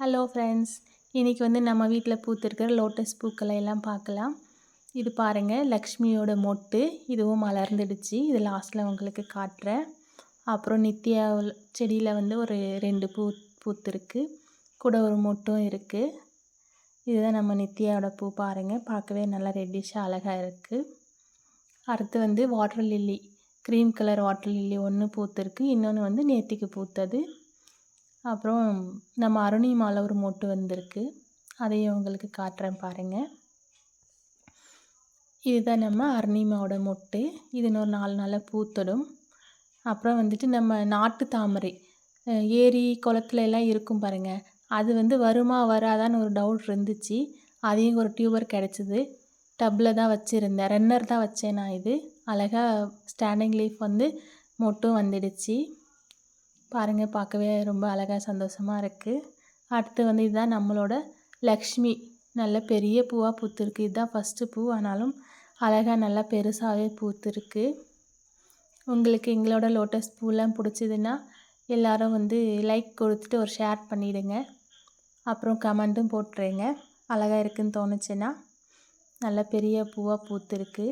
Hello friends, இன்றைக்கி வந்து நம்ம வீட்டில் பூத்திருக்கிற லோட்டஸ் பூக்களை எல்லாம் பார்க்கலாம். இது பாருங்கள், லக்ஷ்மியோட மொட்டு. இதுவும் மலர்ந்துடுச்சு. இது லாஸ்ட்டில் உங்களுக்கு காட்டுறேன். அப்புறம் நித்யா செடியில் வந்து ஒரு 2 பூத்திருக்கு. கூட ஒரு மொட்டும் இருக்குது. இதுதான் நம்ம நித்யாவோட பூ. பாருங்கள், பார்க்கவே நல்லா ரெட்டிஷாக அழகாக இருக்குது. அடுத்து வந்து water lily, cream colour water lily ஒன்று பூத்திருக்கு. இன்னொன்று வந்து நேத்திக்கு பூத்தது. அப்புறம் நம்ம அருணிமாவில் ஒரு மொட்டு வந்திருக்கு. அதையும் உங்களுக்கு காட்டுறேன் பாருங்கள். இதுதான் நம்ம அருணிமாவோட மொட்டு. இது இன்னொரு 4 நாளில் பூத்தடும். அப்புறம் வந்துட்டு நம்ம நாட்டு தாமரை, ஏரி குளத்துல எல்லாம் இருக்கும் பாருங்கள். அது வந்து வருமா வராதான்னு ஒரு டவுட் இருந்துச்சு. அதையும் ஒரு டியூபர் கிடச்சிது. டப்பில் தான் வச்சுருந்தேன், ரன்னர் தான் வச்சேன் நான். இது அழகாக ஸ்டாண்டிங் லீஃப் வந்து மொட்டும் வந்துடுச்சு. பாருங்கள், பார்க்கவே ரொம்ப அழகாக சந்தோஷமாக இருக்குது. அடுத்து வந்து இதுதான் நம்மளோட லக்ஷ்மி. நல்ல பெரிய பூவாக பூத்துருக்கு. இதுதான் ஃபஸ்ட்டு பூ, ஆனாலும் அழகாக நல்லா பெருசாகவே பூத்துருக்கு. உங்களுக்கு எங்களோட லோட்டஸ் பூலாம் பிடிச்சிதுன்னா எல்லோரும் வந்து லைக் கொடுத்துட்டு ஒரு ஷேர் பண்ணிவிடுங்க. அப்புறம் கமெண்ட்டும் போட்டுருங்க. அழகாக இருக்குதுன்னு தோணுச்சுன்னா. நல்ல பெரிய பூவாக பூத்துருக்கு.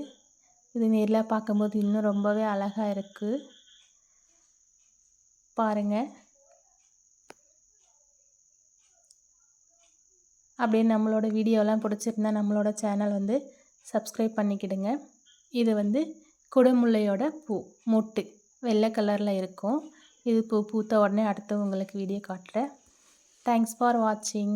இது நேரில் பார்க்கும்போது இன்னும் ரொம்பவே அழகாக இருக்குது. பாருங்கள், அப்படியே நம்மளோட வீடியோலாம் பிடிச்சிருந்தா நம்மளோட சேனல் வந்து சப்ஸ்கிரைப் பண்ணிக்கிடுங்க. இது வந்து குடமுல்லையோட பூ மொட்டு, வெள்ளை கலரில் இருக்கும். இது பூத்த உடனே அடுத்து உங்களுக்கு வீடியோ காட்டுறேன். தேங்க்ஸ் ஃபார் வாட்சிங்.